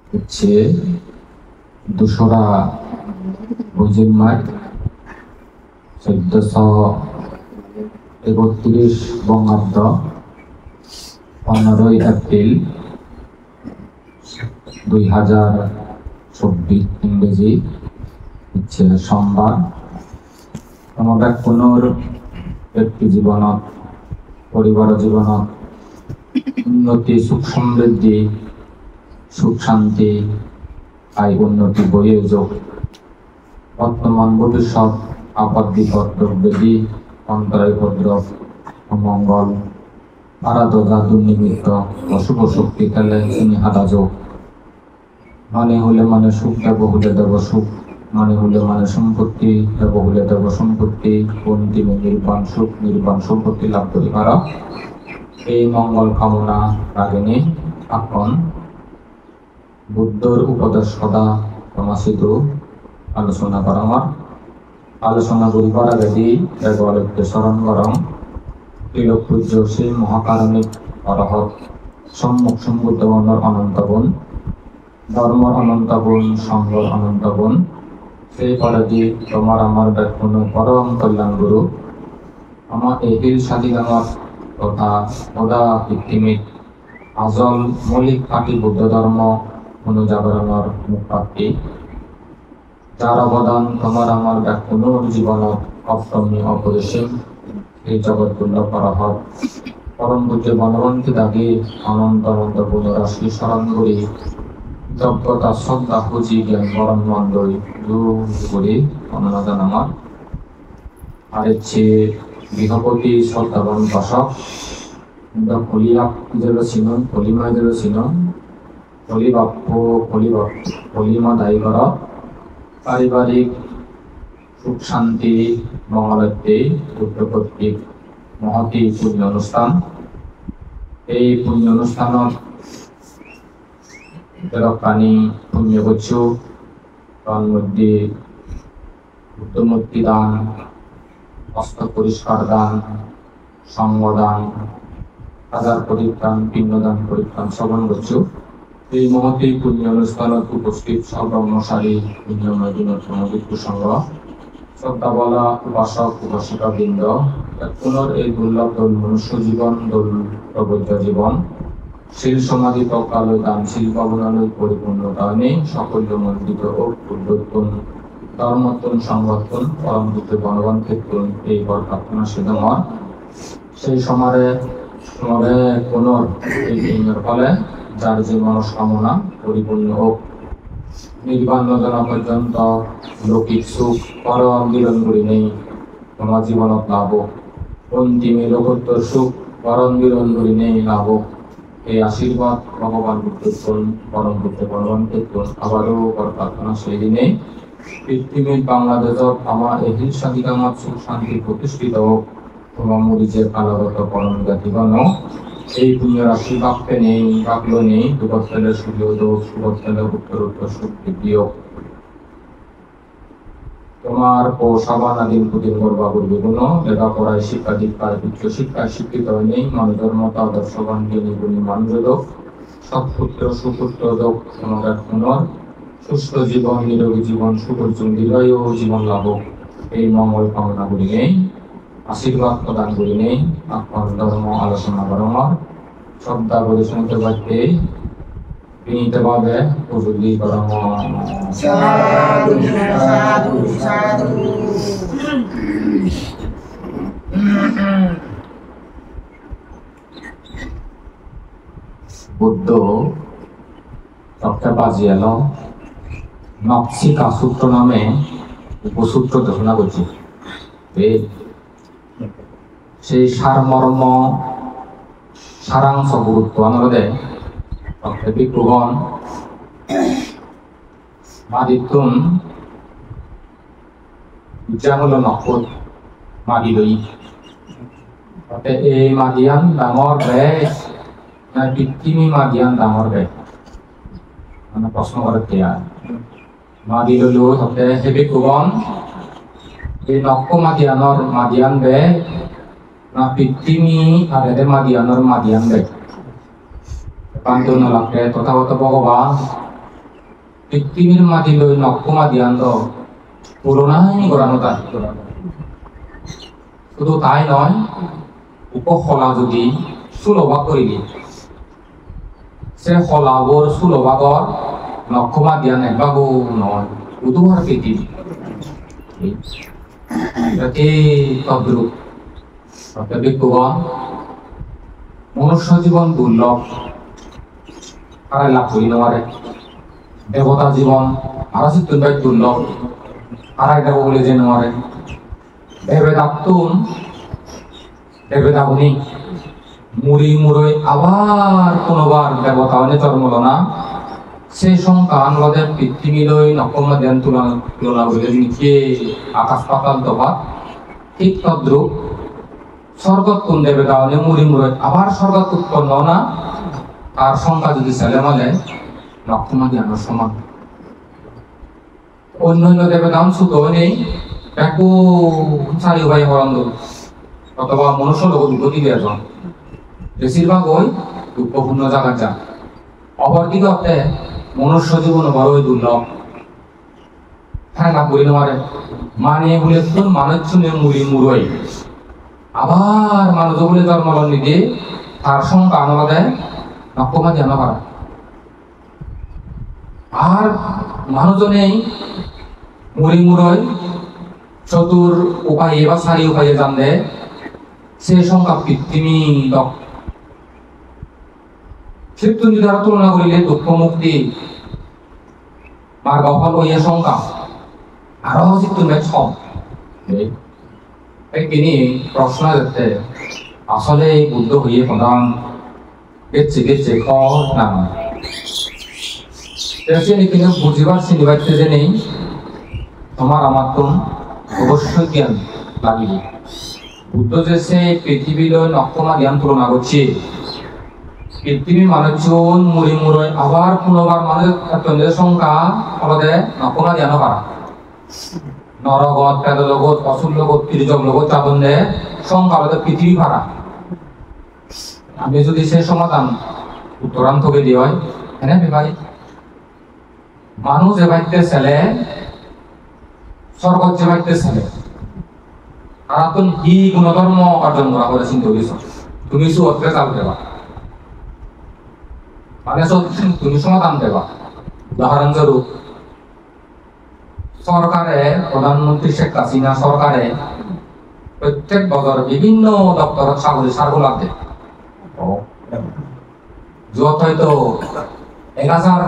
হচ্ছে ২রা বৈজন্মাস ১৪৩১ বঙ্গাব্দ ১৫ই এপ্রিল ২০২৪ ইংরেজি হচ্ছে সোমবার। আমাদের পুনর ব্যক্তি জীবনত পরিবার জীবনত উন্নতি সুখ সমৃদ্ধি সুখ শান্তি আয় উন্নতি বয়ে যোগ বর্তমান ভবিষ্যৎ আপদ বিপদ ব্যাধি অন্তরায় উপদ্রব অমঙ্গল আরাধনা দুর্নিমিত্ত অশুভ শক্তি খেলে তিনি হাদা যোগ মানে হলে মানে সুখ দেব হলে দেব সুখ মানে হলে মানে সম্পত্তি দেব হলে দেব সম্পত্তি অন্তিমে নির্বাণ সুখ নির্বাণ সম্পত্তি লাভ করি পারা এই মঙ্গল কামনা রাগিনী এখন বুদ্ধর উপদেশ সদা সমাসিত আলোচনা করা আমার আলোচনা করি করা গেছি দেবলক্ষ্যে স্মরণ করম তিলক পূজ্য শ্রী মহাকারণিক অরহত সম্মুখ সম্বুদ্ধ অনন্তগুণ ধর্মর অনন্তগুণ সংঘর অনন্তগুণ সেই পরাজি তোমার আমার ব্যাকুণ পরম কল্যাণ গুরু আমার এই সাদী আমার তথা সদা পৃথিবীর আজল মৌলিক খাঁটি বৌদ্ধ ধর্ম অনুজাগরণের মুখপাত্রী যার অবদান তোমার আমার ব্যাকুণ জীবনত অপ্রমেয় অপরিসীম এই জগৎ দুর্লভ করা হয় পরম পূজ্য বনবন্তী দাগি অনন্ত অনন্ত গুণরাশি স্মরণ করি কৃতজ্ঞতা শ্রদ্ধা পুঁজি জ্ঞান বরণ মন্ডলী করি অন্যদান আমার আর হচ্ছে গৃহপতি শ্রদ্ধাবান দশক কলিয়া যেগুলো ছিল কলিমা যেগুলো ছিল কলিমা দায়ী করা পারিবারিক সুখ শান্তি মঙ্গলার্থে পুত্র কর্তৃক মহতি পুণ্য অনুষ্ঠান এই পুণ্য অনুষ্ঠানত প্রাণী পুণ্য করছ তার মধ্যে বুদ্ধমূর্তি দান হস্ত পরিষ্কার দান সঙ্গদান হাজার পরিত্রাণ পিণ্ডদান পরিত্রাণ শ্রবণ করছ এই মহতি পুণ্য অনুষ্ঠানত উপস্থিত সর্বকর্মচারী পুণ্যময় বিনোদ সংঘ শ্রদ্ধা বলা উপাসক উপাসিকা বৃন্দ পুনর এই দুর্লভ দোল মনুষ্য জীবন দোল প্রবৈধ জীবন শিল সমাধি প্রকালয় দানশীল পাবনালয় পরিপূর্ণতা নেই সকল মন্ডিত ও পূর্বোত্তম ধর্মোত্তম সংগঠন পরম বুদ্ধ বনবান ক্ষেত্র এই বর প্রার্থনা সিদ্ধমর সেই সমারে পুনর এই পুণ্যের ফলে যার যে মনস্কামনা পরিপূর্ণ হোক নির্বাণ যোজনা পর্যন্ত লৌকিক সুখ পরম বিলন করি নেই তোমার জীবনত লাভ অন্তিমে লোকোত্তর সুখ পরম বিলন করি নেই লাভ এই আশীর্বাদ ভগবান বুদ্ধ পরম বুদ্ধ ভগবান ক্ষেত্র আবারও প্রার্থনা সেই দিনে পৃথিবীর বাংলাদেশত আমার এই হিংসাধিকামত সুখ শান্তি প্রতিষ্ঠিত হোক তোমার মরিচের কালাগত পরম জাতিগণ এই পুণ্য রাশি বাক্যে নেই বাক্য নেই দুবৎসলের সূর্যোদয় সুবৎসলের উত্তর উত্তর সুখ বৃদ্ধি হোক তোমার ও সাবানাদিন পুতিন করবা করবে কোনো লেখাপড়ায় শিক্ষা দীক্ষায় উচ্চ শিক্ষায় শিক্ষিত নেই মানুষের মতো আদর্শবান জ্ঞানী গুণী মানুষযোগ সৎপুত্র সুপুত্র যোগ তোমাদের পুনর সুস্থ জীবন নিরোগী জীবন সুপর্যুন দীর্ঘায়ু জীবন লাভ এই মঙ্গল কামনা করি নেই আশীর্বাদ প্রদান করি নেই আপনার ধর্ম আলোচনা করমার শ্রদ্ধা করে শুনতে পারতে বিনীতভাবে উপযোগী করম বুদ্ধ সবচেয়ে বাজি এলো নকশিকা সূত্র নামে উপসূত্র ঘোষণা করছে সেই সারমর্ম সারাংশ গুরুত্ব আমাদের ভিক্ষুগণ মাদিতুন হল নকল মাদি লই এই মাদিয়ান ডাঙৰ বেগ না পৃথিৱী মাদিয়ান ডাঙৰ বেগ মানে প্ৰশ্ন কৰে দিয়া মাদি ললো তাতে সেই ভিক্ষুগণ এই নক মাদিয়ান বেগ na pৃথিবী ada madianor madian deh pantun lakhe Tathagata ভগবান পৃথিবীর মাটি লই নক্ষমা দিয়ান্ত তুলনায় গড়ানো তাই। শুধু তাই নয়, উপহলা যদি সুলভা করিলি সে হলাবর সুলভাগর নক্ষমা দিয়ান একবাগও নয়, উদুহার পৃথিবী তদ্রুপ বিজ্ঞগণ মনুষ্য জীবন দুর্লভ, তারা লাভ করি নেওয়ারে। দেবতা জীবন আরো চিত্তবাই দুর্লভ, তারা এটা বলে যে নেওয়ারে। দেবেদাবনি মুড়ি মুড়ই আবার কোনোবার দেবতা অনে জন্মল না, সেই সংখ্যা আনবাদের পৃথিবী লই নক্ষমা ধ্যান তুলনা বলে নিচে আকাশ পাতাল তফাৎ। ঠিক তদ্রুপ স্বর্গত কোন দেবতা অনে মুড়ি মুড়ই আবার স্বর্গত উৎপন্ন না, তার সংখ্যা যদি ছেলে মালে নক্ষমা ধ্যানের সমান। অন্যান্য দেবতা ছুতো নেই একু চারি ভাই হরন্দ অথবা মনুষ্য লোক গতি বেজন বেশিরভাগ ওই দুঃখপূর্ণ জায়গা যা। অপরদিকে অর্থে মনুষ্য জীবন বড়ই দুর্লভ, হ্যাঁ না বলি নেওয়ারে। মানে বলে তোর মানুষ শুনে মুড়ি মুড়ই আবার মানুষ বলে জন্মলন নিতে তার সংখ্যা আনবা দেয় নক্ষমা ধ্যান পারা। আর মানুষজনেই মুড়ি মুড়ই চতুর উপায়ে বা চারি উপায়ে জানলে সে সংখ্যা পৃথিবী মৃত্যুঞ্জয় দ্বারা তুলনা করিলে দুঃখ মুক্তি মার্গ ফল ইয়ে সংখ্যা আরো মৃত্যুঞ্জয় ছম। তিনি প্রশ্ন করতে আসলে বুদ্ধ হয়ে প্রধান গেছে গেছে খ না কিন্তু বুঝিবার চিনিবাইতে যে নেই তোমার আমার তো অবশ্যই জ্ঞান লাগিবে। বুদ্ধ যে সে পৃথিবী লই নক্ষমা জ্ঞান তুলনা করছে, পৃথিবী মানুষজন মুড়ি মুড়ই আবার পুনর্বার মানুষের সংখ্যা ফলতে নক্ষমা জ্ঞান পারা। নরগত পেদ লগত অসুর লগত ত্রিজক লগত চাবন্দে সংখ্যা হলে পৃথিবী ভাড়া। আমি যদি সে সমাধান উত্তরান্তকে দিয়ে হয় হ্যাঁ ভাই, মানুষ যে বাড়িতে ছেলে স্বর্গত যে বাড়িতে ছেলে তারা তো হি গুণধর্ম অর্জন করা বলে চিন্তা করেছ। তুমি সুত্রে চাল দেবা মানে তুমি সমাধান দেবা। উদাহরণস্বরূপ সরকারে প্রধানমন্ত্রী শেখ হাসিনা সরকারে প্রত্যেক বছর বিভিন্ন দপ্তরত সাগরী সার্কুলার দেয়। যত হয়তো 1000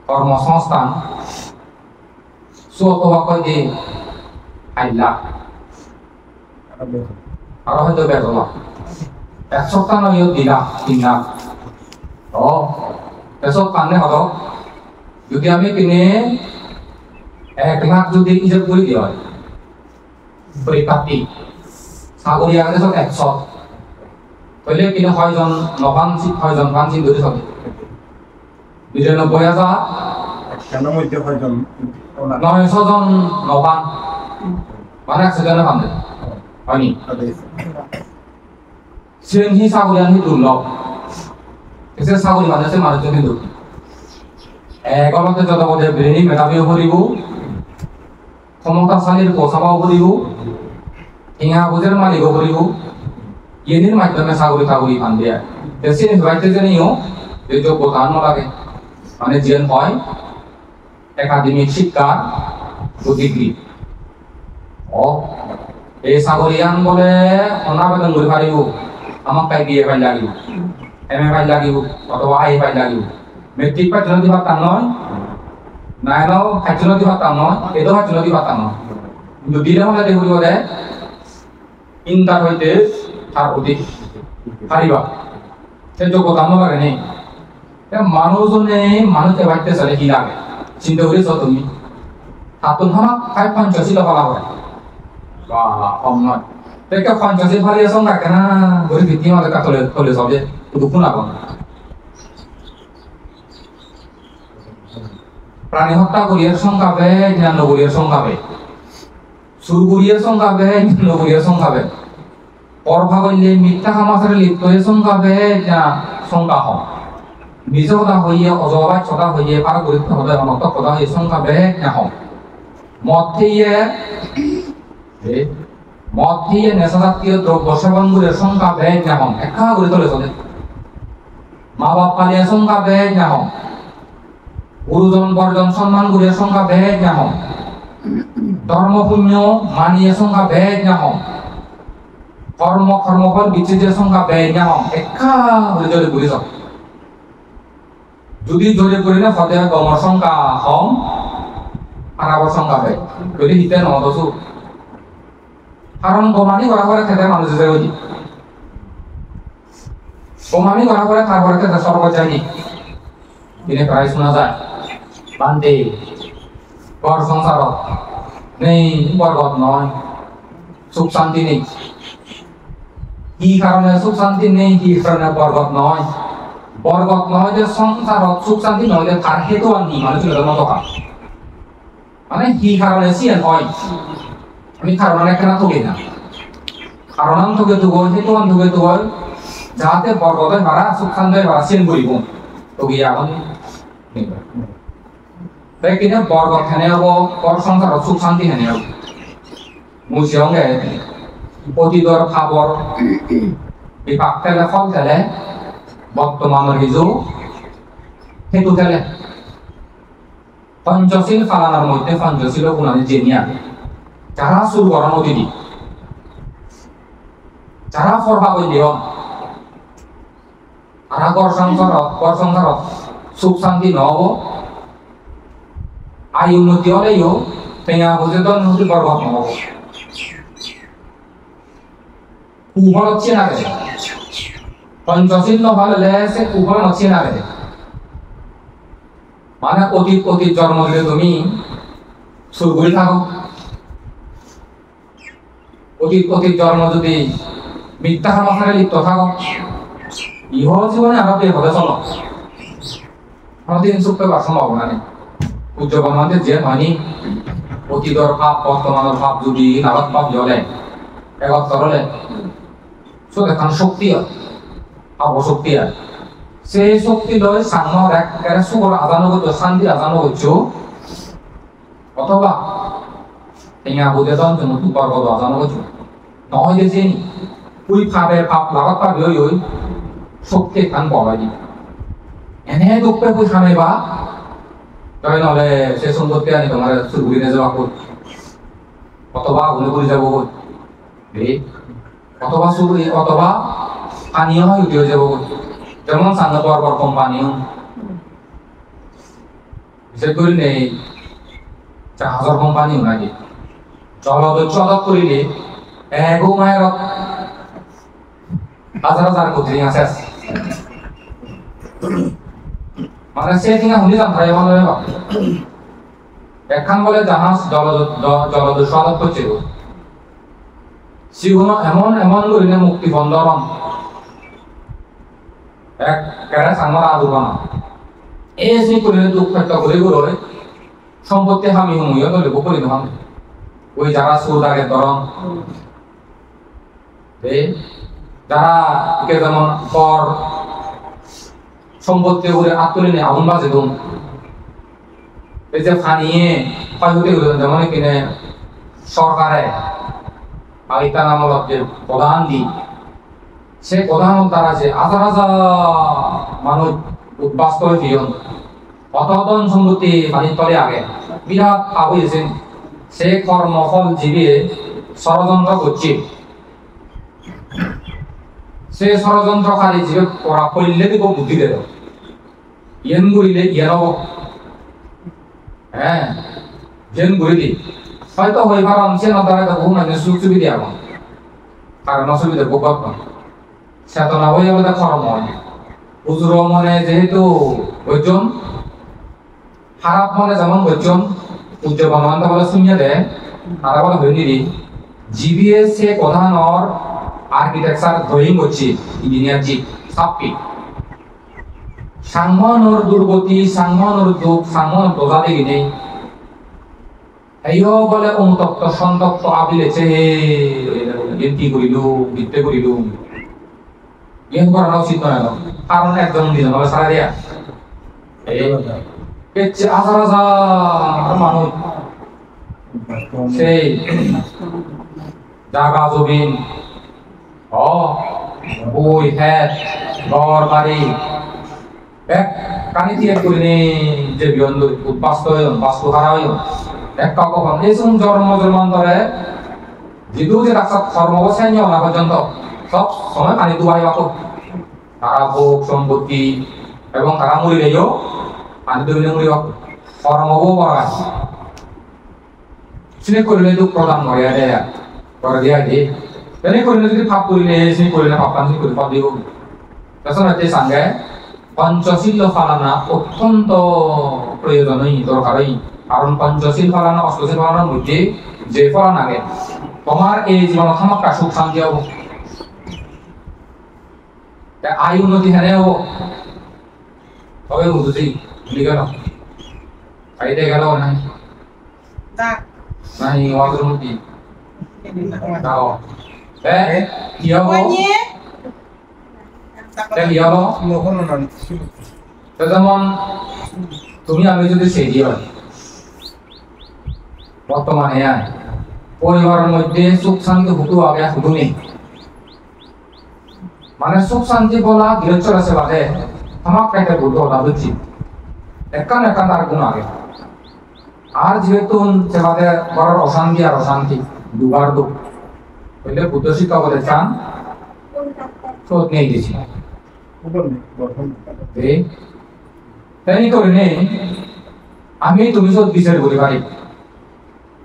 কর্মসংস্থান দিয়ে 8 লাখ আরো হয়তো বেতন 1 সপ্তাহ নয় 2 লাখ 3 লাখ। এসব কারণে হলো যদি আমি কিনে 1 লাখ যদি হিসাব করে দিয়ে হয় পরীক্ষার্থী সাগরী আগে সব 100 তাহলে কিনে 6 জন 9 জন 5 ধরে সব 99,000 কেন মধ্যে 6 জন 900 জন 9 মানে 100 জনের পাবে হয়নি। শ্রেণী সাগরী আনি দুর্লভ এসে সাগরী মানুষের মানুষজন কিন্তু এগলতে যত পদে ব্রেনি মেধাবীও করিব, ক্ষমতাশালীর পোষাবাও করিব, হিঙা বুঝের মালিকও করিব। ইয়ের মাধ্যমে সাগরী সাগরী ফান দিয়ে দেশে হইতে জানিও যে যোগ্যতা লাগে মানে জেন হয় একাডেমিক শিক্ষার ডিগ্রি। এই সাগরিয়ান বলে অনাবেদন করে পারিব আমাক পাই বিয়ে পাই লাগিব, এমএ পাই লাগিব অথবা আই পাই লাগিব। মেট্রিক পাই জনতি ভাতা নয়, নাইনও হাইজনতি ভাতা নয়, এদো হাইজনতি ভাতা নয়। কিন্তু দিলে হলে দেখব যে ইন্টার হইতে তার অধিক পারিবা সে যোগ্যতা লাগে নেই। মানুষজনে মানুষ এবারতে চলে কি লাগে চিন্তা করেছ তুমি? হাতুন হামাক 5-5 ফলা হয় বা কম নয়। দেখে 50 ফালিয়ে সংখ্যা কেনা গরিব ভিত্তি আমাদের কাতলে তলে সবে দুঃখ না কম। প্রাণী হত্যা করিয়ার সংখ্যা বে 99 সংখ্যা বে, সুর করিয়ার সংখ্যা বে 99 সংখ্যা বে, পরভাগল্যে মিথ্যা কামাচারে লিপ্ত সংখ্যা বে সংখ্যা হয়। নিজে কথা হইয়ে অজবাই ছটা হইয়ে পার গুরুত্ব হতে অনত কথা হইয়ে সংখ্যা বেগ নাহম মদ দিয়ে নেশা জাতীয় দ্রব্য সেবন করে সংখ্যা বেগ নাহম একা করে তোলে চলে মা বাপ পালিয়ে সংখ্যা বেগ নাহম গুরুজন বর্জন সম্মান করে সংখ্যা বেগ নাহম ধর্ম পুণ্য মানিয়ে সংখ্যা বেগ নাহম কর্মফল বিচ্ছেদের সংখ্যা বেগ নাহম একা করে তোলে ঘুরে যাও যদি জোরে করি না ফতে গমর সংখ্যা হম আর আবার সংখ্যা বেগ যদি হিতে নদসু কারণ গোমানি করা করে খেতে মানুষ যে ওই গোমানি করা করে তারপরে খেতে সর্ব যায়নি দিনে প্রায় শোনা যায় বান্তে ঘর সংসার নেই বরগত নয় সুখ শান্তি নেই কি কারণে সুখ শান্তি নেই কি কারণে বরগত নয় যে সংসার সুখ শান্তি নয় তার হেতু আর কি মানে চলে যাওয়ার কথা মানে কি কারণে সিএন হয় আমি কারণ একটা থগে না কারণ থগে তো হেতু আন থগে তো যাতে বরগত ভাড়া সুখ শান্তি ভাড়া সিএন বলিব তো গিয়া এখন তাই কিনা বরগত হেনে হবো পর সংসার সুখ শান্তি হেনে হবো মুসিয়ঙ্গে অতীতর খাবার বিপাক তেলে ফল তেলে বর্তমানের কিছু হেতু তেলে পঞ্চশীল ফালানার মধ্যে পঞ্চশীল গুণানি জেনিয়া যারা শুরু করানো দিদি যারা ফরবা বই দিও তারা ঘর সংসার সুখ শান্তি নহব আয় উন্নতি হলেও টেঙা বুঝে তো উন্নতি বরবাদ নহব কুফল হচ্ছে না রে পঞ্চশীল নহলে সে কুফল হচ্ছে না রে মানে অতীত জন্ম দিলে তুমি শুরু করে থাকো অতীত জন্ম যদি মিথ্যা সমাচারে লিপ্ত থাকো ইহ জীবনে আরো বের হতে চলো আমাদের সুখ পেবার সম্ভাবনা নেই উজ্জ্বল আমাদের যে হয়নি অতীতর পাপ বর্তমানের পাপ যদি নাগত পাপ জলে একত্র হলে এখন শক্তি অবশক্তি সেই শক্তি লয় সাংমার এক সুখর আজানো করছো শান্তি আজানো করছো অথবা টেঙা বুঝে তখন নতুন বরগত আজানো করছো নহয় যে জেনি ওই ভাবে পাপ লাগাত পাবি ওই শক্তি খান পাওয়া দি এনে দুঃখে পুই খামে বা তবে নহলে সে সম্পত্তি আনি তোমার ঘুরে নিয়ে যাওয়া কর অথবা ঘুরে ঘুরে যাবো অথবা চুরি অথবা পানীয় হয় উঠে যাব যেমন সামনে পর কোম্পানিও বিশেষ করে নেই জাহাজের কোম্পানিও নাকি চলত করিলে এগো মায়ের হাজার কোটি আছে মানে সে ঠিকা শুনি যাম ভাই বলে একখান বলে জাহাজ জলদস্যু আলাপ করছে সিগুনো এমন করিলে মুক্তি বন্ধরম এক কেড়ে সাংমার আদুবানা এই সে করিলে দুঃখ একটা করে গড়ে সম্পত্তি হামি হুমিও তো লেবো করি নহাম ওই যারা সুদাগে দরম যারা কে যেমন কর সম্পত্তি করে আত্মলিনে আগুন বাজে দুম এই যে ফানিয়ে ক্ষয়ক্ষতি করে যেমন কিনে সরকারে আইতা নামক যে প্রধান দিক সে প্রধান দ্বারা যে হাজার মানুষ উদ্বাস্ত হয়েছিল অতদন সম্পত্তি পানির তলে আগে বিরাট পাপ হয়েছে সে কর্মফল জীবিয়ে ষড়যন্ত্র করছে সে ষড়যন্ত্রকারী জীবে পড়া করলে দিব বুদ্ধি দেব ইয়েন করিলে ইয়েন হব হ্যাঁ ইয়েন করে দি হয়তো হইবার অংশে নদারে বহু মানে সুখ সুবিধা এখন কারণ অসুবিধা ভোগ চেতনা হয়ে যাবে খরম হয় উজুর মনে যেহেতু বৈজন খারাপ মনে যেমন বৈজন উজ্জ্বল মনে বলে শুনিয়ে দেয় তারা বলে হয়ে নিদি জিবিএস সে প্রধানর আর্কিটেকচার ড্রয়িং হচ্ছে ইঞ্জিনিয়ার জি সাপ্পি সাংমানর দুর্গতি সাংমানর দুঃখ সাংমানর দোজা দেখি নেই এইও বলে অনুতপ্ত সন্তপ্ত আবিলেছে কি করিলু বিদ্যে করিলু ইয়ে করানো উচিত নয় কারণ একজন নিজের সারা দিয়া কেচ্ছে হাজার হাজার মানুষ সেই জাগা জমিন বই হ্যাঁ ঘর বাড়ি এক কানি দিয়ে করিনি যে বিয়ন্দ বাস্তু হারা হইল এক কাকু এই জন্ম জন্মান্তরে যিটো যে রাস্তা কর্মবসায় নিয়ে না পর্যন্ত সব সময় পানি ডুবাই বাকো তারা ভোগ সম্পত্তি এবং তারা মরিলেও পানি ডুবিলে মরি বাকো কর্মবও করা সিনে করিলে দুঃখ প্রদান করে দিয়া দিয়ে তেনে করিলে যদি পাপ করিলে সিনে করিলে পাপ কান করে পাপ দিব তাছাড়া সঙ্গে পঞ্চশীল পালনা অত্যন্ত প্রয়োজনীয় দরকারই কারণ পঞ্চশীল পালনা অষ্টশীল পালনার মধ্যে যে ফলন আগে তোমার এই জীবন থামাক্কা সুখ শান্তি হব আয় উন্নতি হেনে হব তবে বুঝছি ভুলি গেল খাইতে গেল নাই নাই ওয়াজের মধ্যে দাও কি হব কি হব যেমন তুমি আমি যদি সেই দিয়ে বর্তমানে পরিবারের মধ্যে সুখ শান্তি হুটু আগে হুটু নেই মানে সুখ শান্তি বলা গৃহস্থ আছে বাদে আমার একটা গুরুত্ব হতা বুঝছি একান তার গুণ আগে আর যেহেতু সে বাদে ঘরের অশান্তি আর অশান্তি দুবার দুঃখ হইলে বুদ্ধ শিক্ষা বলে চান শোধ নেই দিছি তাই করে নেই আমি তুমি শোধ বিচার করি পারি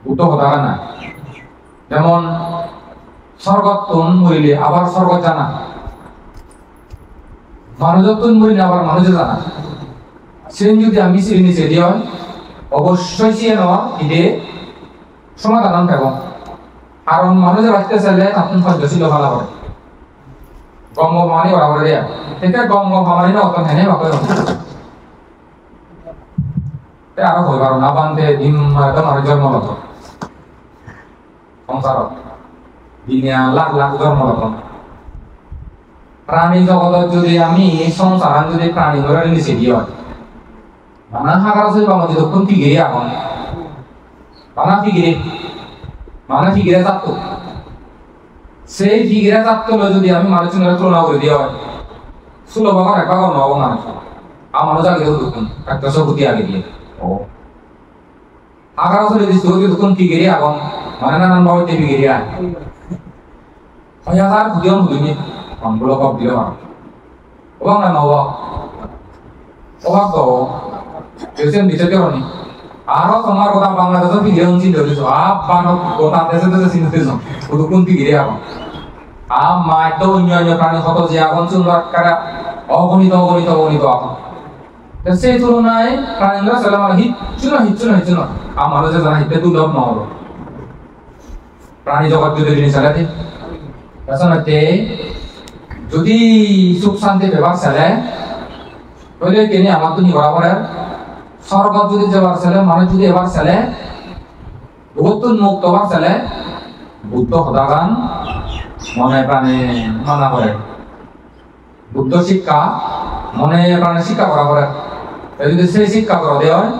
বুদ্ধ হতা না যেমন স্বর্গতুন মরিলে আবার স্বর্গ জানা মানুষতুন মরিলে আবার মানুষে জানা সেন যদি আমি সিঁড়ি নিচে দিয়ে অবশ্যই সে নেওয়া ঈদে সমাধান থাকব কারণ মানুষের বাঁচতে চাইলে তখন পঞ্চশীল ভালো করে গম ভামানি বরাবর দেয়া এটা গম ভামানি না অতন হেনে বাকি আরো হয়ে পারো না বান্ধে ডিম একদম আর জন্মগত সংসারত দিনিয়া লাখ লাখ জন্মগত প্রাণী জগৎ যদি আমি সংসার যদি প্রাণী ধরে নিচে দিয়ে হয় বানা হাগার আছে বামা যদি কোন ফিগিরে এখন বানা ফিগিরে যাত সেই ফিগিরে যাত যদি আমি মানুষের তুলনা করে দিয়ে হয় সুলভ এখন একবার নব মানুষ আর মানুষ আগে দেখুন একটা সবুতি আগে দিয়ে ও হাগার আছে যদি কোন ফিগিরে এখন মানে নানান ভাবে ফিগিরে আয় হাজার বুঝিও বুঝিনি অনগুলো কব দিলে মানুষ ওবাং না নব অবাক তো কেউছেন বিচার করনি আরো তোমার কথা বাংলাদেশে ফিরে চিন্তা করেছো গোটা দেশে দেশে চিন্তা করেছো শুধু কোন ফিরে এখন মায় তো অন্য অন্য প্রাণী কত যে এখন সুন্দর কারা অগণিত এখন সেই তুলনায় প্রাণীরা ছেলে মানে হিচ্ছু না আর মানুষের জানা হিতে দুর্লভ নহব প্রাণী জগৎ যদি জিনিস চালাতে যদি সুখ শান্তি ব্যবহার চালে তাহলে তিনি আমার তুমি বরাবরের স্বর্গ যদি যাবার চালে মানুষ যদি এবার চালে বহুত মুক্ত হবার চালে বুদ্ধ সদাগান মনে প্রাণে মানা করে বুদ্ধ শিক্ষা মনে প্রাণে শিক্ষা করা করে যদি সেই শিক্ষা করা দেওয়া হয়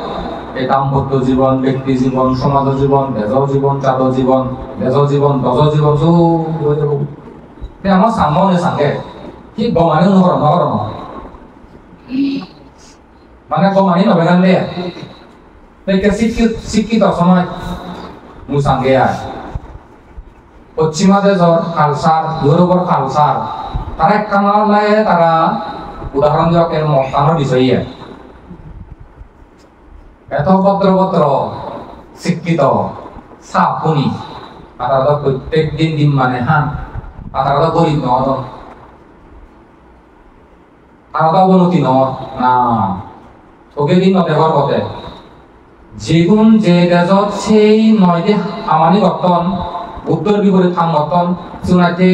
এই দাম্পত্য জীবন ব্যক্তি জীবন সমাজ জীবন দেশ জীবন চাঁদ জীবন দেশ জীবন দশ জীবন আমার সামনে সাঙ্গে কি গমানি নগর মানে গমানি নবেগান দিয়ে শিক্ষিত সময় মুসাঙ্গে আয় পশ্চিমা দেশর কালচার ইউরোপের কালচার তারা একটা নামে তারা উদাহরণ দেওয়া মতানোর বিষয়ে এত ভদ্র শিক্ষিত সাপুনি তারা তো প্রত্যেক দিন মানে তারা তো গরিব নয় তারা তো অবনতি নয় না তোকে দিন ব্যবহার করতে যেগুন যে দেশত সেই নয় যে আমানি গঠন উত্তর বিপরীত থাম গঠন শুনাইতে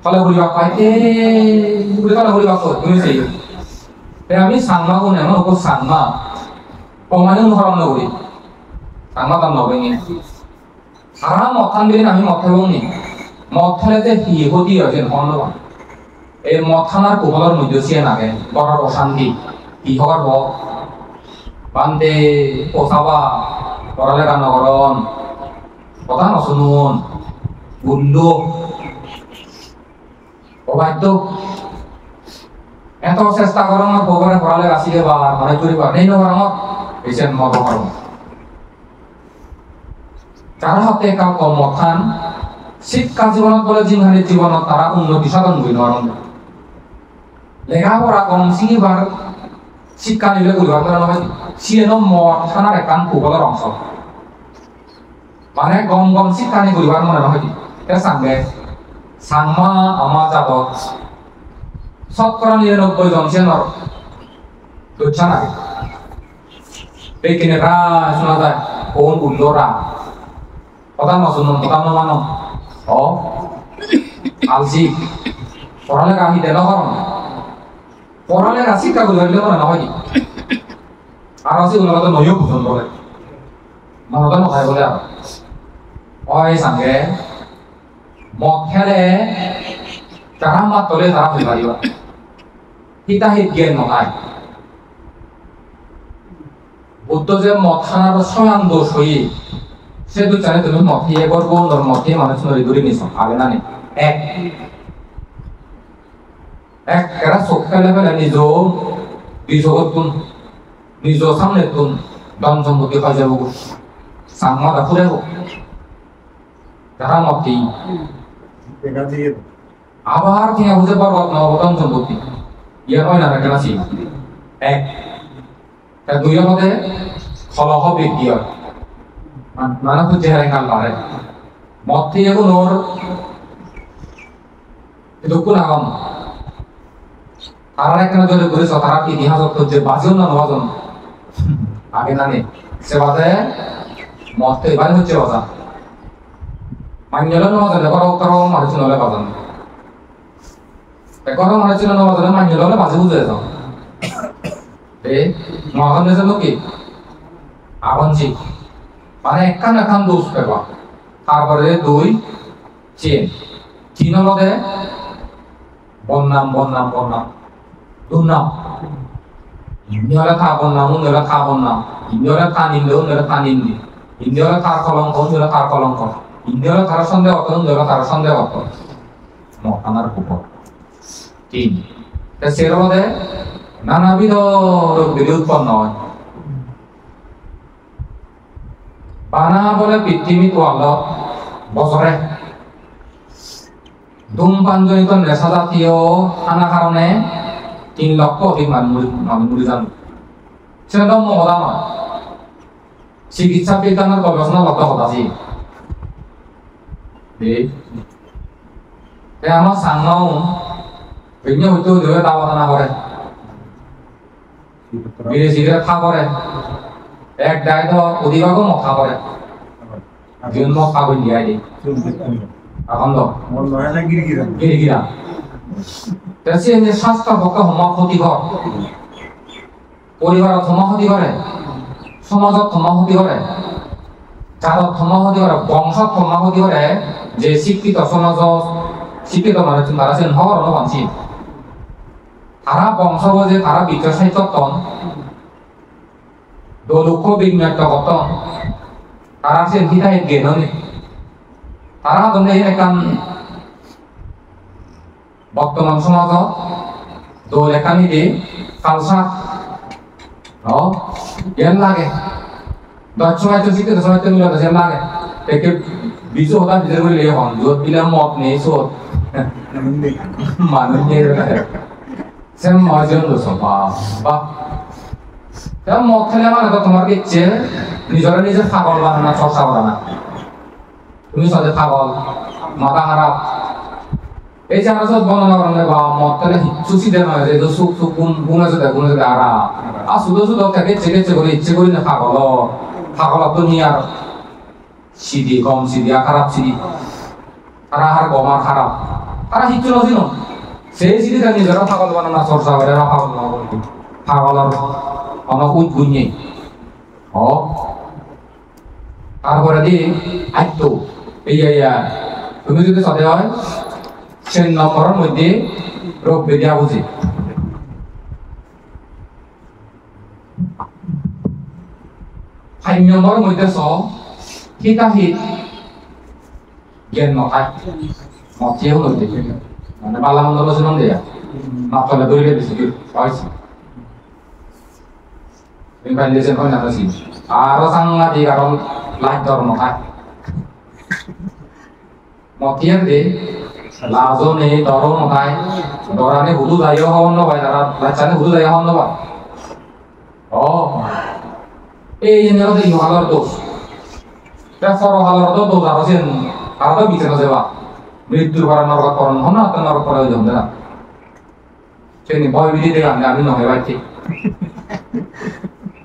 ফলে ঘুরিবা পাইতে ঘুরিবা তুমি সেই আমি সাংমা কোন এমন ওপর সাংমা কমানি অনুসরণ নকরি সাংমা তার নবেঙে সারা মথান দিন আমি মথাবং নি মথালে যে হিহতি আছে ধন্যবাদ এই মদ খানার কুহলের মধ্যে চিয়ে নাগে বড় অশান্তি কি হওয়ার ব বান্ধে পোষাবা পড়ালেখা নগরণ কথা নশুনুন গুল্লু অবাধ্য এত চেষ্টা করুন বগরে পড়ালেখা শিখে বা মানে চুরি বা নেই নগর আমার এসেন মদ কর্ম যারা হাতে কাউ কম মদ খান শিক্ষা জীবনত বলে জিনহানির জীবনত তারা উন্নতি সাধন করিল লেখাপড়া কম চিনিবার শিক্ষা নিলে করিবার কারণ হয় সিয়েন মদ খানার একান কুকলের অংশ মানে গম গম শিক্ষা নি করিবার মনে নহয় এটা সাংগে সাংমা আমা যাদব 99% সেনর তুচ্ছা নাগে পেকিনে প্রায় শোনা যায় কোন উল্লোরা কথা নশুনুন কথা নমানো ও আলসি পড়ালেখা আহিতে নহরণ পড়ালেখা শিক্ষা করি হইলে মনে নহয় আর আছে ওগুলো নইও বুঝন বলে মনত নথায় বলে আর ওই সঙ্গে মদ খেলে যারা মাত তলে তারা হয়ে পারিবা হিতাহিত জ্ঞান নথায় বুদ্ধ যে মদ খানার স্বয়ং দোষ হয়ে সে তো জানে তুমি মদ খেয়ে করবো তোর মদ খেয়ে মানুষ নড়ি ধরে নিছ আগে না নে এক এরা চোখ ফেলে ফেলে নিজ জগৎ নিজ সামনে তুন ধন সম্পত্তি খাই যাব সাংমাদা ফুরাইব যারা মদ খেয়ে আবার কিনা বুঝে পারবো ধন সম্পত্তি ইয়ার হয় না কেন আছি এক দুইয়ের মধ্যে খলহ বৃদ্ধি হয় মানে হচ্ছে হেরেঙ্গাল বাড়ে মদ থেকে কোনোর দুঃখ নাগম তারা এখানে যদি করেছ তারা কি ইতিহাস হচ্ছে বাজিও না নবাজন আগে না নেই সে বাদে মদ তো এবারে হচ্ছে বাজা মান্যলে নবাজন করো মানুষ নলে বাজান করো মানুষ নবাজনে মান্যলে বাজি বুঝে যাও মহান দেশের লোকে আবঞ্চি মানে একান দোষ পেবা তারপরে দুই চিন হলে বন্যাম দুর্নাম হিন্দি হলে খা বন্যাম উন্নলে খা বন্যাম হিন্দি হলে খা নিন্দে উন্নলে খা নিন্দি হিন্দি হলে তার কলঙ্ক উন্নলে তার কলঙ্ক হিন্দি হলে তার সন্দেহ অত উন্নলে তার সন্দেহ অত মহানার কুপর তিন সের মধ্যে নানাবিধ রোগ ব্যাধি উৎপন্ন হয় বানা বলে পৃথিবী তোয়াল বছরে ধূমপানজনিত নেশা জাতীয় খানা কারণে 3 লক্ষ অধিক মানুষ মরে যান সেটা তো মহদা নয় চিকিৎসা বিজ্ঞানের গবেষণা লক্ষ্য হতাছি আমার সাংনাও বিভিন্ন হইতে হইতে দাওয়া না করে বিড়ি সিগারেট খা করে এক ডাই তো অধিভাগও মদ খা করে জীবন মদ খা করে দিয়াই দিই এখন তো গিরিগিরা সে স্বাস্থ্য পক্ষে সময় ক্ষতিকর পরিবারত সময় ক্ষতি করে সমাজত সময় ক্ষতি করে জাতত সময় ক্ষতি করে বংশত সময় ক্ষতি করে যে শিক্ষিত সমাজ শিক্ষিত মানুষ তারা সে হওয়ার অনুমানছি তারা বংশ বোঝে তারা বিকশাই তত্তন দলুক্ষ বিজ্ঞাত কতন তারা সে হিতাহিত জ্ঞান তারা ধরে একান বর্তমান সমাজ দোল একানিতে কালসা জ্ঞান লাগে দক্ষ হয়তো শিক্ষিত সময় মিলে জ্ঞান লাগে একে বিজু হতা বিজয় করে লিয়ে হন যত বিলাম মত নেই সোত মানুষ নিয়ে সে মজন দোষ বা মদ খেলে মানে তো তোমার ইচ্ছে নিজে পাগল বানানা চর্চা করা না তুমি সাথে পাগল মাথা খারাপ এই যে আমরা বর্ণনা করেন বা মদ খেলে চুষি দেয় নয় যে সুখ সুখ গুণ আছে আরা আর শুধু থাকে চেকে করে ইচ্ছে করি না পাগল তো নিয়ে আর সিদি কম সিদি আর খারাপ সিদি তারা আর কম আর খারাপ তারা হিচ্ছু নছিল সেই সিদি তার নিজেরা পাগল বানানা চর্চা করে পাগল না পাগলের আমার উদ্গুণে তারপরে দিয়ে আত্ম এই তুমি যদি সাথে হয় 6 নম্বরের মধ্যে রোগ বেদিয়া বুঝি হাইম্যমর মধ্যে স হিতাহিত জ্ঞান নথায় মতিয়েও নদী মানে বালা মন্ডল শুনন দেয়া মাতলে ধরে বেশি হয়েছে ইনফাইলেশন হয় না সি আর সাংঘাতিক কারণ লাইট ধর নথায় মতিয়ের দে লাজনে ধর নথায় ধরানে হুদু যাইও হওয়ার নয় তারা বাচ্চানে হুদু যাইও হওয়ার নয় ও এই জন্য তো ইহালার দোষ তা সরহালার তো দোষ আর আছেন আর তো বিছানা যাবা মৃত্যুর পর নরক করণ হন না তো নরক করা হয়ে যাবে না সেই ভয় বিধি থেকে আমি নয় ভাই ঠিক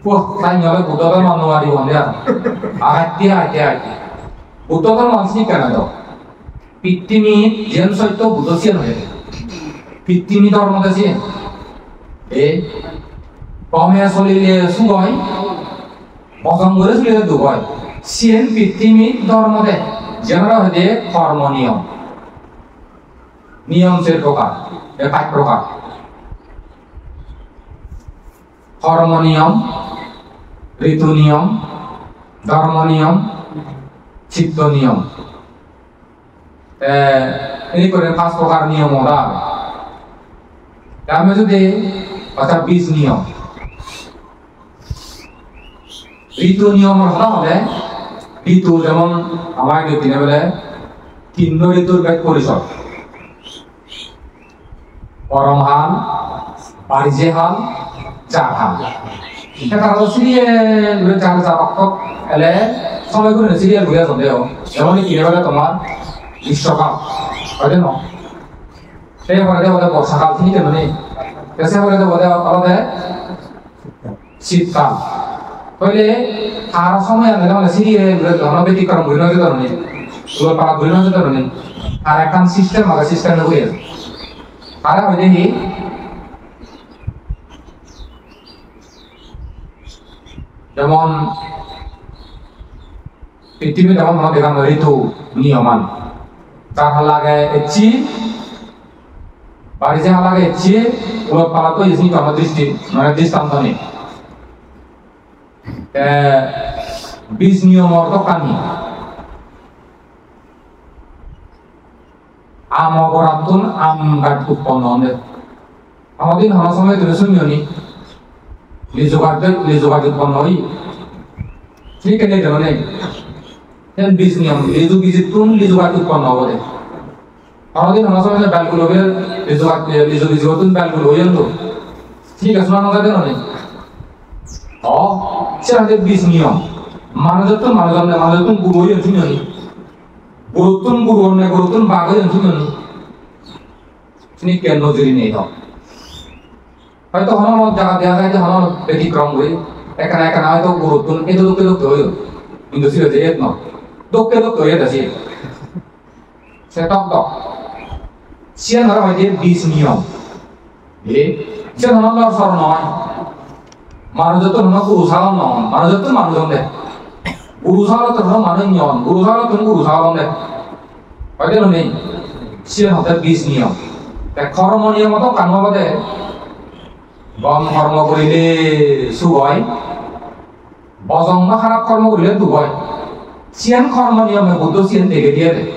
ও তাই নলে বুদ্ধর মানবারি বন্ধে আগাতে আগাতে আগাতে বুদ্ধর মানুষ কেন দাও পৃথিবী যেন সত্য বুদ্ধসিয়ান হয়ে পৃথিবী ধর্ম দেশে এ কমে চলিলে সুগয় অসংগরে চলিলে দুগয় সিয়েন পৃথিবী ধর্ম দে যেন হয়ে কর্ম নিয়ম নিয়ম সে প্রকার এ 5 প্রকার কর্ম নিয়ম ঋতু নিয়ম ধর্ম নিয়ম চিত্ত নিয়ম এই করে 5 প্রকার নিয়ম ওরা আমি যদি অর্থাৎ 20 নিয়ম ঋতু নিয়ম হলে ঋতু যেমন আমার দিনে বলে 3 ঋতুর ব্যাগ পরিষদ গরম হাল বারিজে হাল চা হাল এটা সিরিয়াল চার চার অক্ষর এলে সময় করে সিরিয়াল ঘুরে সন্দেহ যেমন কিনে বলে তোমার গ্রীষ্মকাল হয় না সেই বলে বলে বর্ষাকাল ঠিক আছে মানে এসে বলে বলে আলাদা শীতকাল হইলে আর সময় আনলে মানে সিরিয়াল ধর্ম ব্যতিক্রম ঘুরে নয় ধরনে সুর পাড়া ঘুরে নয় ধরনে আর একটা সিস্টেম আগে সিস্টেম ঘুরে আর ওই দেখি যেমন পৃথিবী যেমন মনে দেখানো ঋতু নিয়মান তার লাগে এচি বাড়ি যা লাগে এচি উলট পালা তো এসি আমার দৃষ্টি মানে দৃষ্টান্ত নেই 20 নিয়ম অর্থ কানি আম অগরাতুন আম গাছ উৎপন্ন হয় আমাদের হানা সময় ধরে শুনিনি লিজু গাছ উৎপন্ন হয় ঠিক আছে মানে 20 নিয়ম লিজু বীজিতুন লিজু গাছ উৎপন্ন হবে আমাদের হানা সময় ডালগুলো লিজু বীজিতুন ডালগুলো হয়ে তো ঠিক আছে শোনা যাবে না ও সেটা 20 নিয়ম মানুষজন গুরু হয়ে শুনিনি গুরুত্বন গুরু অন্য গুরুত্বন বাঘ হয়ে শুনিনি তিনি কেন নজরি নেই হয়তো হন জায়গা দেওয়া যায় যে হন ব্যতিক্রম করে এখানে এখানে হয়তো গুরুত্বন এই তো দুঃখে হয়ে কিন্তু ছিল যে এত নয় দুঃখে হয়ে আছে সে টক টক সে ধরা হয় যে 20 নিয়ম সে ধরনের লড়সর নয় মানুষজন গুরু সাগর নয় মানুষজন মানুষজন দেয় গুরু সাগর তো মানুষ নিয়ম গুরু সাগর তুমি গুরু সাগর দেয় হয়তো নেই সে হতে 20 নিয়ম কর্ম নিয়ম তো কাম বাদে গম কর্ম করিলে সুখ হয় বজং বা খারাপ কর্ম করিলে দুঃখ হয় সিয়ান কর্ম নিয়মে বুদ্ধ সিয়ান দেখে দিয়ে দেয়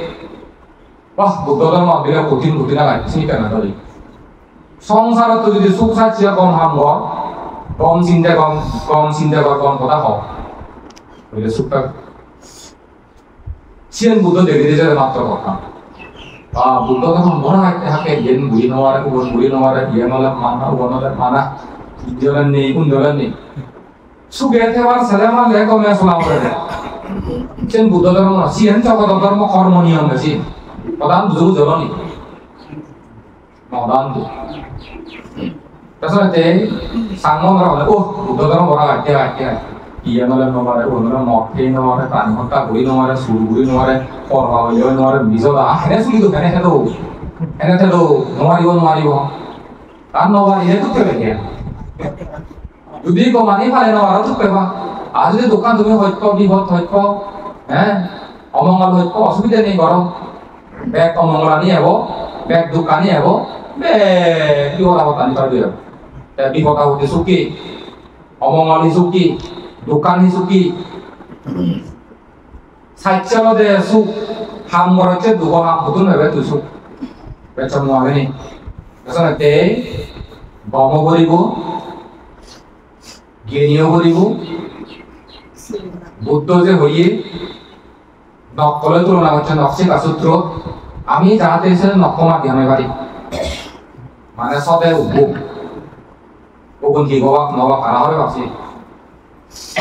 বাহ বুদ্ধ ধর্ম বিলে কঠিন কঠিন চিনি কেন ধরি সংসারত যদি সুখ চাচ্ছি কম হাম ঘর কম চিন্তা কর কম কথা হোক বলে সুখটা সিয়ান বুদ্ধ দেখে দিয়ে মাত্র কথা বুদ্ধ ধর্ম মনে হয় হাকে জ্ঞান বুড়ি নেওয়ারে জ্ঞান হলে মানা বনলে মানা ইজ্জলেন নেই কুঞ্জলেন নেই সুখে থেবার ছেলে মালে কমে আসলাম সিয়ান বুদ্ধ ধর্ম সিয়ান জগত ধর্ম কর্ম নিয়ম গেছি প্রধান বুঝু জ্বলনি প্রধান তাছাড়া সাংমরা বলে ও বুদ্ধ ধর্ম বড় আটকে ইয়ে নলে নমারে ওনরা মঠে নমারে প্রাণঘন্টা ঘুরি নমারে সুর ঘুরি নমারে পরবা হইলে নমারে বিজলা হেনে শুনি তো হেনে হেলো নমারিব আর নমারিলে তো পেবে কে যদি কমানি ফালে নমারা তো পেবা আর যদি দোকান তুমি হয়তো বিপদ হয়তো হ্যাঁ অমঙ্গল হয়তো অসুবিধা নেই গরম ব্যাগ অমঙ্গলা নিয়ে যাবো ব্যাগ দোকানে যাবো বিপদ আপদ আনি পারবি বিপদ আপদে সুখী অমঙ্গলী সুখী দোকানী সুখী সাইচালো দে সুখ হাম গরছে দুঃখ হাম হতুন ভাবে তুই সুখ বেচন নোয়াগেনি বেচন তে গম করিব জ্ঞানীয় করিব বুদ্ধ যে হইয়ে নকলে তুলনা করছে নকশিকা সূত্র আমি যাহাতে এসে নকমা জ্ঞানে পারি মানে সবে উদ্ভব ওগুন কি গবাক নবাক আনা হবে ভাবছি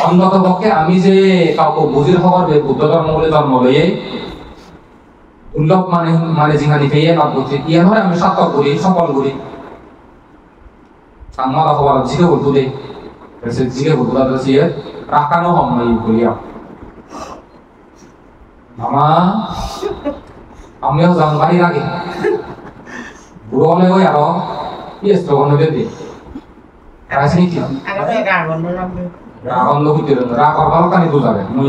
অন্তত পক্ষে আমি যে কাউকে বুঝির খবর বুদ্ধ ধর্ম বলে জন্ম লইয়ে দুর্লভ মানে জিহানি পেয়ে লাভ করছি ইয়ে নয় আমি সার্থক করি সফল করি সাংমাদা খবর জিকে বলতো দে জিকে বলতো দাদা সিয়ে রাখানো হম নাই বলিয়া আমা আমিও যান বাড়ির আগে বুড়ো হলে ওই আরো ইয়ে স্লোগান হয়ে দে এরাছে নাকি রাগন লোক রাগ অর্গাল কানি দু যাবে মুই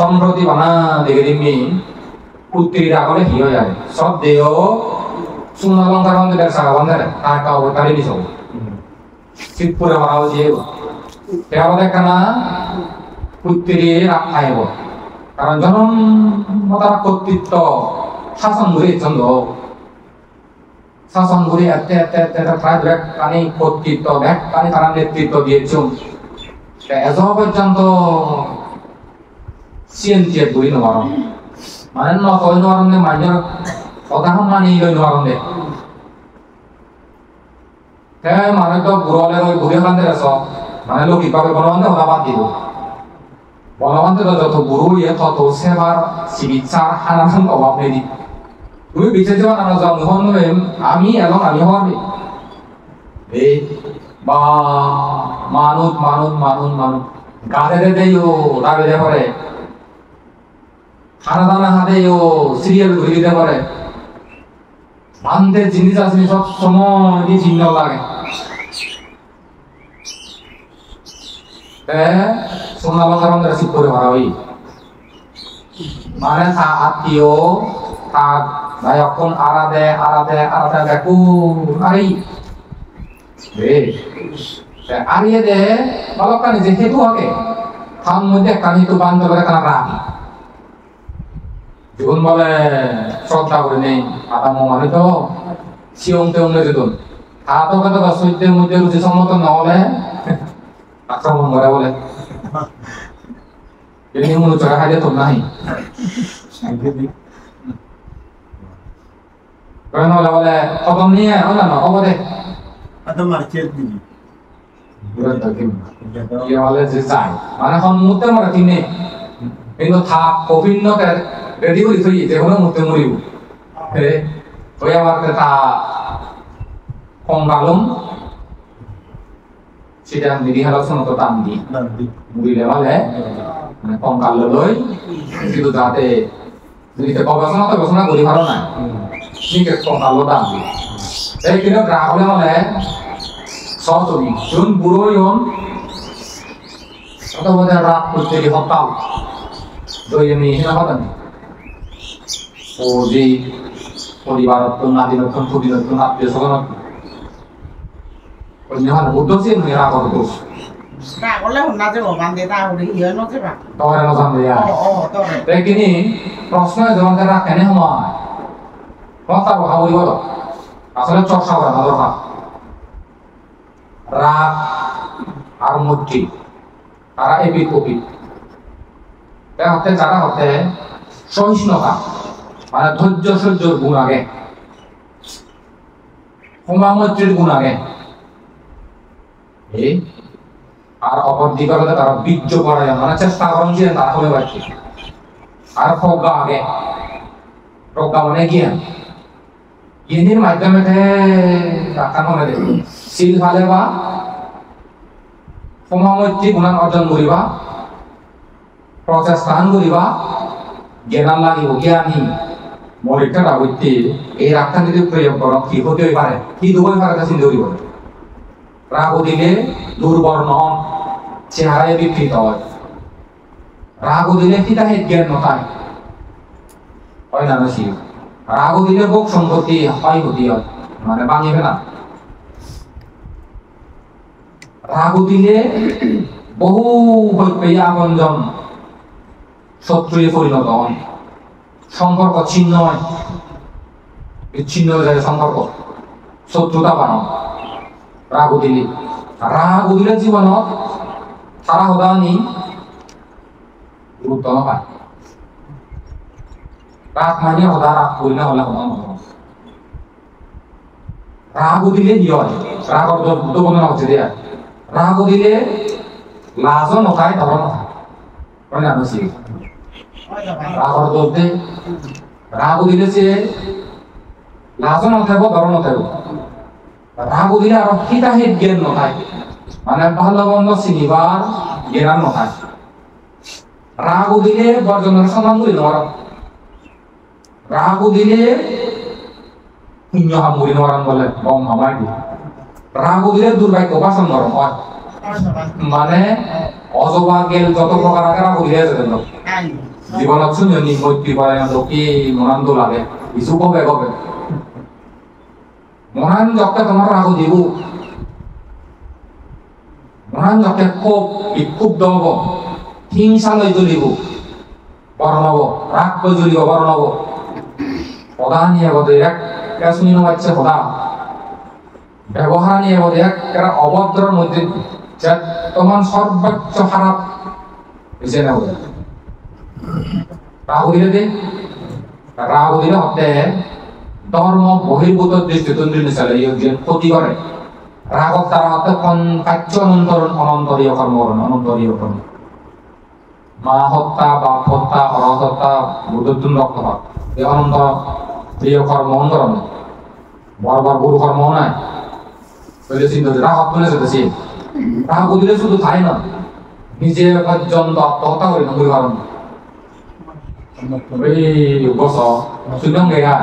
সম্প্রতি বানা দেখে দিমি পুত্রী রাগলে কি হয়ে যায় সব দেও সুন্দর লঙ্কার বন্ধে ব্যবসা বন্ধে তার কাউ কালি দিছ শীতপুরে বানা হচ্ছে তেরা দেখা না পুত্রী রাগ খাইব কারণ জনম মতার কর্তৃত্ব শাসন ঘুরে চন্দ শাসন ঘুরে এতে এতে এতে প্রায় ব্যাগ কানি কর্তৃত্ব ব্যাগ কানি তারা নেতৃত্ব দিয়েছেন এত পর্যন্ত সিএনটিএ বই নোয়ার মানে নয় নোয়ার মাইনের কথা মানি লই নোয়ার মানে তো বুড়লে ওই বুড়ে কান্দে আস মানে লোক কিভাবে বনবান্ধে ওরা বাদ দিব বনবান্ধে যত বুড়ো ইয়ে তত সেবার চিকিৎসার হানাহান অভাব নেই তুমি বিচার যাওয়া নানা যাও নহন আমি এবং আমি হওয়ার এই বা মানুষ মানুষ মানুষ মানুষ গাধে দেও রাবে দে করে খানা দানা হাতে ও সিরিয়াল ঘুরে দিতে পারে বান্ধে জিনিস আছে সব সময় চিহ্ন লাগে সোনা বাংলা বান্ধে রিসিভ করে ভরা হই মানে তা আত্মীয় তা ভাই এখন আরাদে আরাদে আরাদে দেখু আরে আরিয়ে দে বালক কানি যে হেতু হবে থাম মধ্যে কানি তো বান্ধ করে কানা রাগ যখন বলে শ্রদ্ধা করে নেই আতা মানে তো শিওং তেউং নে যেত হাতও কত সৈত্যের মধ্যে রুচি সম্মত নহলে আক্রমণ করে বলে এমনি মনে চড়া খাইলে তো নাই নহলে বলে খতম নিয়ে হলো না অবদে atau market দিবি ইয়ে বলে যে চাই মানে এখন মুহূর্তে মরে কিনে কিন্তু থাক কবিন্ন রেডি করে থই যে কোনো মুহূর্তে মরিব ওই আমার তা কঙ্গালম সেটা মিরি হালসন তো টান দি মুড়িলে বলে মানে কঙ্কাল লই কিন্তু যাতে যদি গবেষণা তো গবেষণা করি ভালো না ঠিক আছে কঙ্কাল টান দি এই কিন্তু গ্রাহক হলে মানে সহযোগী যোন বুড়ো ইয়ন অত বোধহয় রাগ করতে গিয়ে হতাল দই এমনি হিনা হতেন ও যে পরিবার নারী নতুন খুবই নতুন আত্মীয় স্বজন ওই যখন উদ্যোগী মেয়েরা কত দোষ Nah, boleh hunna je mau mandi tahu di iya no je pak. তবে না জানলে Tuh. দেখিনি প্রশ্ন যখন তারা কেন হয় কথা কথা বলি বলো আসলে চর্চা করা দরকার রাগ আর মৈত্রী তারা এপিট ওপিট হতে যারা হতে সহিষ্ণুতা মানে ধৈর্য সহ্যর গুণ আগে ক্ষমা মৈত্রীর গুণ আগে আর অপর দিকে তারা বীর্য করা মানে চেষ্টা করেন যে তারা হবে বাড়ছে আর প্রজ্ঞা আগে প্রজ্ঞা মানে জ্ঞান জ্ঞানের মাধ্যমে রাখানো হয় শিল ভালে বা ক্ষমামৈত্রী গুণান অর্জন করিবা প্রচেষ্টান করিবা জ্ঞান লাগিব জ্ঞানী মরিকা রাবত্যি এই রাগটা যদি প্রয়োগ করো কি হতে পারে কি দুই পারে তা চিন্তা করিব রাগ দিলে দুর্বর্ণ চেহারায় বিকৃত হয় রাগ দিলে হিতাহিত জ্ঞান নতায় হয় না বেশি রাগ দিলে ভোগ সম্পত্তি হয় ক্ষতি হয় মানে ভাঙিবে না। রাগ দিলে বহু আপনজন শত্রুয়ে পরিণত হন, সম্পর্ক ছিন্ন হয়, বিচ্ছিন্ন হয়ে যায় সম্পর্ক, শত্রুতা বাড়ান রাগ দিলে। রাগ দিলে জীবনত সারা সদানি গুরুত্ব নপায়। রাগ মানে সদা রাগ করি না হলে সদা নহয়। রাগ দিলে কি হয়, রাগর দুটো বর্ণনা হচ্ছে দেয়া। রাগ দিলে লাজও নখায় ধর নখায়, মানে আমি রাগর দোষে রাগ দিলে যে লাজও নথাইব ধর নথাইব। রাগ দিলে আর হিতাহিত জ্ঞান নথায়, মানে ভালো মন্দ চিনিবার জ্ঞান নথায়। রাগ দিলে বর্জনের সন্ধান করি নর, রাগ দিলে শূন্য সামৰি নরান বলে গম হামাই দি। রাগ দিলে দুর্ভাগ্য বাসন নরম হয়, মানে অজবা গেল যত প্রকার আগে রাগ দিলে যেতেন জীবনত শূন্য নিমৈত্রী পারে লোকে মনান্দ লাগে কিছু কবে কবে মনান যকে তোমার রাগ দিব, মনান যকে খুব বিক্ষুব্ধ হব, হিংসা লৈ জ্বলিব বরণ হব, রাগ লৈ জ্বলিব বরণ হব। সদা নিয়ে বোধ এক শুনি নাচ্ছে সদা ব্যবহার নিয়ে বোধ এক অভদ্রের মধ্যে তোমার সর্বোচ্চ খারাপ হয়েছে না বোধ। রাগ দিলে রাগ দিলে হতে ধর্ম বহির্ভূত দৃষ্টিতন্ত্রী নিচালে ক্ষতি করে। রাগত তারা হতে কার্য অনন্তরীয় কর্ম করেন, অনন্তরীয় কর্ম। মা হত্যা, বাপ হত্যা, অরহত হত্যা, বুদ্ধুন রক্ত হয়, এই অনন্ত প্রিয় কর্ম অন্তরণ বরবার গুরু কর্ম নাই। রাগ তুলে যেতেছি, রাগ দিলে শুধু খাই না, নিজে পর্যন্ত আত্মহত্যা করি না গুরু কারণ বস শুনলাম গেগা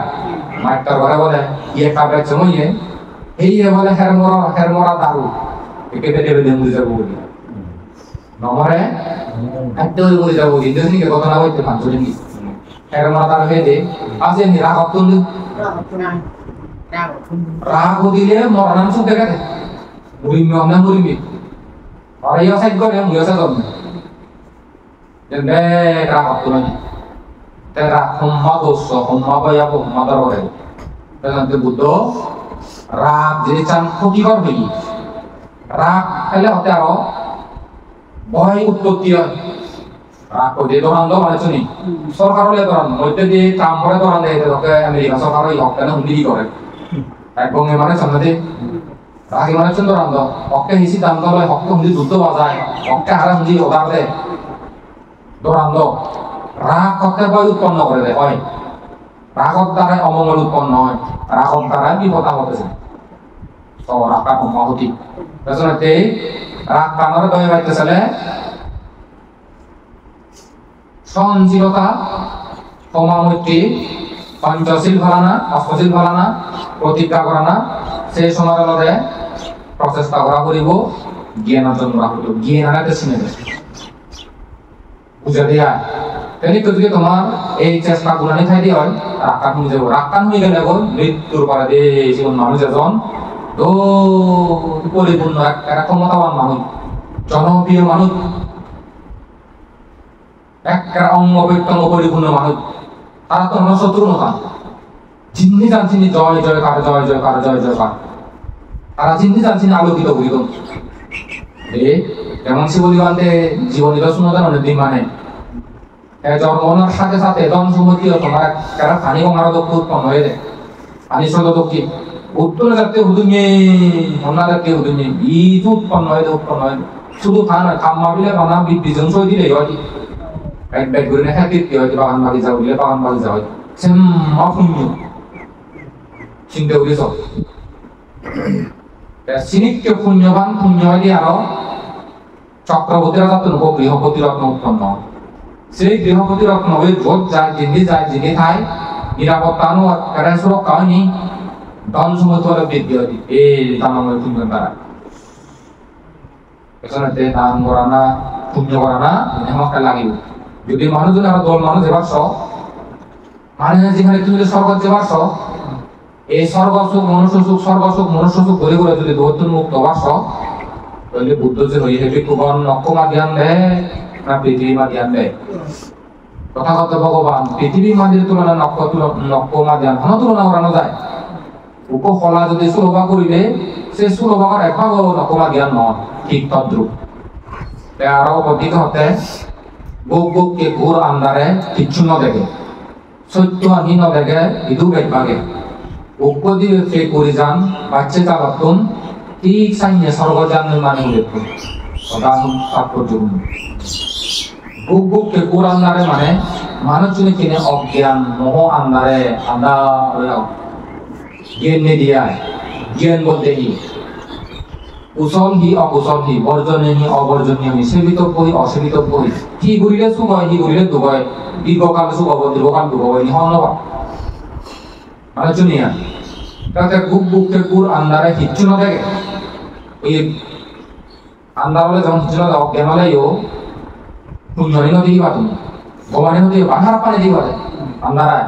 মাইটার ঘরে বলে ইয়ে কাবের সময় এই বলে হের মরা দারু একে পেটে বেঁধে মুড়ি যাবো বলি নমরে একদম মুড়ি যাবো বলি দেখি কথা না হইতে পাঁচ দিন হের মরা দারু হয়ে দে আসে নি রাগ তুলি রাগ দিলে মরণান সুখ দেখা দে মুড়িমি আমরা মুড়িমি আর ইয়া সাইড করে মুড়িয়া সাইড করবে যেন রাগ তুলি তেরা হম্মা দোষ হম্মা বায়াবো মাদার করে তেনাতে বুদ্ধ রাগ যদি চান ক্ষতিকর হই রাগ খেলে হতে আরো ভয় উৎপত্তি হয়। রাগ করে দোকান দো মানে শুনি সরকারলে দোকান মধ্যে দিয়ে ট্রাম্পরে দোকান দেয় তোকে আমেরিকা সরকার ওই হক কেন হুন্ডি করে এবং মানে সামনে রাগি মানে শুন দোকান দো হককে হিসি দাম দলে হককে হুন্ডি যুদ্ধ বাজায় হককে হারা হুন্ডি অর্ডার দেয় দোকান দো। রাগ হতে ভয় উৎপন্ন করে দেয় হয়, রাগর দ্বারাই অমঙ্গল উৎপন্ন হয়, রাগর দ্বারাই বিপদ হতেছে রাগ মহতি পেছনে রাগ কামড়ে দয়ে বাইতে চলে সহনশীলতা, ক্ষমামৈত্রী, পঞ্চশীল ফলানা, অষ্টশীল ফলানা, প্রতিজ্ঞা করানা, সেই সময়ের মধ্যে প্রচেষ্টা করা করিব জ্ঞান অর্জন করা করিব। জ্ঞান আনাতে শুনে বুঝে দেয়া তেমনি যদি তোমার এই চেষ্টা গুণানি খাই দিয়ে হয় রাক্কান হয়ে যাবো। রাক্কান হয়ে গেলে মৃত্যুর পরে জীবন মানুষ এজন পরিপূর্ণ একটা ক্ষমতাবান মানুষ, জনপ্রিয় মানুষ, একটা অঙ্গ বৈত্যঙ্গ পরিপূর্ণ মানুষ, তারা তো আমার শত্রু নথা চিন্নি জানছিনি জয় জয় কার জয় জয় কার জয় জয় কার, তারা চিন্নি জানছিনি আলোকিত বলিত যেমন শিবলিবান্তে জীবন নিদর্শনতা অনেকদিন মানে জন্মানোর সাথে সাথে ধন সম্পত্তি তোমার একটা পানি কমার দক্ষ উৎপন্ন হয়ে যায়। পানি স্রোত দক্ষি উত্তরে জাতীয় হুদুমে অন্য জাতীয় হুদুমে বীজ উৎপন্ন হয়ে শুধু থা নয় খাম্মা বিলে বানা বিজন সই দিলে হয় এক ব্যাগ করে নেখা কীর্তি হয় বাগান বাগিচা উঠলে বাগান বাগিচা হয় সেম্মা শূন্য চিন্তা করেছ চিনিককে পুণ্যবান পুণ্য হয় দিয়ে আরো চক্রবর্তী রাজা তো গৃহপতি রত্ন উৎপন্ন হয়। সেই গৃহপতি রত্ন হয়ে ভোট যায় যিনি থাই নিরাপত্তানো একটা সুরক্ষা হয়নি ধন সম্পত্তি হলে বৃদ্ধি হয় এই দানময় পুণ্য দ্বারা পেছনে দান করা না পুণ্য করা না হেমকা লাগিব। যদি মানুষজন আরো দল মানুষ এবার মানে যেখানে তুমি স্বর্গ যেবার এই স্বর্গসুখ মনুষ্য সুখ করে করে যদি দৌত্তর মুক্ত বাস তাহলে বুদ্ধ যে হয়ে হেবি কুবন নক্ষমা জ্ঞান দেয় না পৃথিবী মা জ্ঞান দেয় কথা কথা ভগবান পৃথিবী মাঝের তুলনায় নক্ষমা জ্ঞান কোনো তুলনা করানো যায় উপকলা যদি সুলভা করিলে সে সুলভার একভাগ নক্ষমা জ্ঞান নয় ঠিক তদ্রুপ আরো অধিক হতে বুককে ঘুর আন্দারে কিচ্ছু ন দেখে সত্য আহি ন দেখে ইদু বেগবাগে উপদি ফে করে যান বাচ্চা চালাতুন ঠিক সাইনে স্বর্গজানের মানে দেখুন প্রধান তাৎপর্যপূর্ণ বুককে ঘুর আন্দারে মানে মানুষ কিনে অজ্ঞান মোহ আন্দারে আন্দা জ্ঞান নে দিয়ায় জ্ঞান বলতে হি কুশল হি অকুশল হি বর্জনীয় হি অবর্জনীয় হি সেবিত বহি অসেবিত বহি হি ঘুরিলে সুখ হয় হি ঘুরিলে দুঃখ হয় দীর্ঘকাল সুখ হব দীর্ঘকাল দুঃখ হয় নি হন মানে চুনিয়া তাতে বুককে গুড় আন্দারে হিচ্ছু ন দেখে ওই আন্দার হলে যেমন হিচ্ছু ন অজ্ঞান হলেও পুণ্যনি নদী বা তুমি ভবানী নদী বাহার পানি দিয়ে বাজে আন্দারায়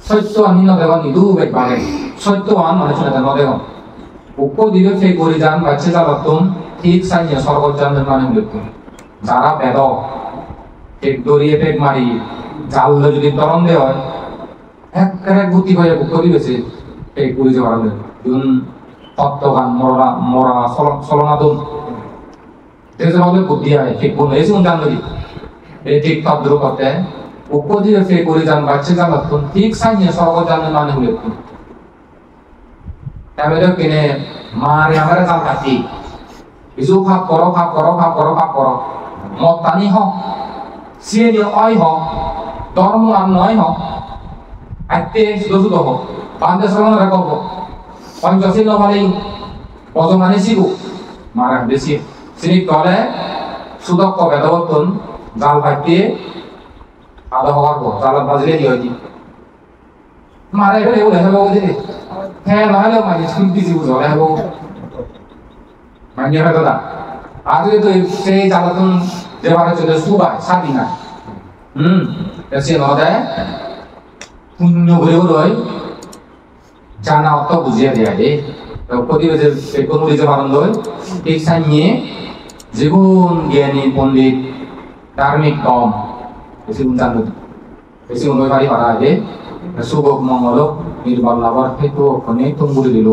সত্য আনি ন দেখো নিদু বেগ বাগে সত্য আন মানে শুনে ন দেখো উপদিবে ফে করে যান বাচ্চা চালাতুন ঠিক সাইনে স্বর্গজানের মানে দেখুন যারা বেদ এক দড়িয়ে পেগ মারি জাল যদি তরণ দেয় হয় এক বুদ্ধি হয়ে উপদিবেছে পেগ করে যাওয়ার যুন তত্ত্বগান মরা চলনাদন দেখে বলে বুদ্ধি হয় ঠিক কোন এসে জান যদি এই ঠিক তদ্রুপ করতে উপদিবে ফে করে যান বাচ্চা চালাতুন ঠিক সাইনে স্বর্গজানের মানে দেখুন তাহলে কিনে মারে আমারে জাল কাটি কিছু ভাব করো মত টানি হোক সিএনি অয় হোক ধর্ম আর নয় হোক আইতে শুধু হোক বান্ধে সরণ রাখব পঞ্চশীল নভালি বজমানে শিবু মারা বেশি সিনি তলে সুদক্ষ বেদবর্তন জাল ভাইতে আদা হওয়ার পর জালত বাজলে দিয়ে হইতি মারে ফেলে বলে হেব দিদি হ্যাঁ নহলেও মানে শুনতে জীব জলে হেব মানে দাদা আজ তো সেই জ্বালাতন দেওয়ার চলে সুবাই সাদি না সে নদায় পুণ্য ঘুরে রয় জানা অত বুঝিয়ে দেয়া রে প্রতিবেদের কোন দিতে পারেন লয় ঠিক সাইয়ে জীবন জ্ঞানী পণ্ডিত ধার্মিক কম বেশি জানো বেশি উন্নয় পারি পারা আগে শুভ মঙ্গল নির্মল লাভার হেতু অনেক তুমি দিল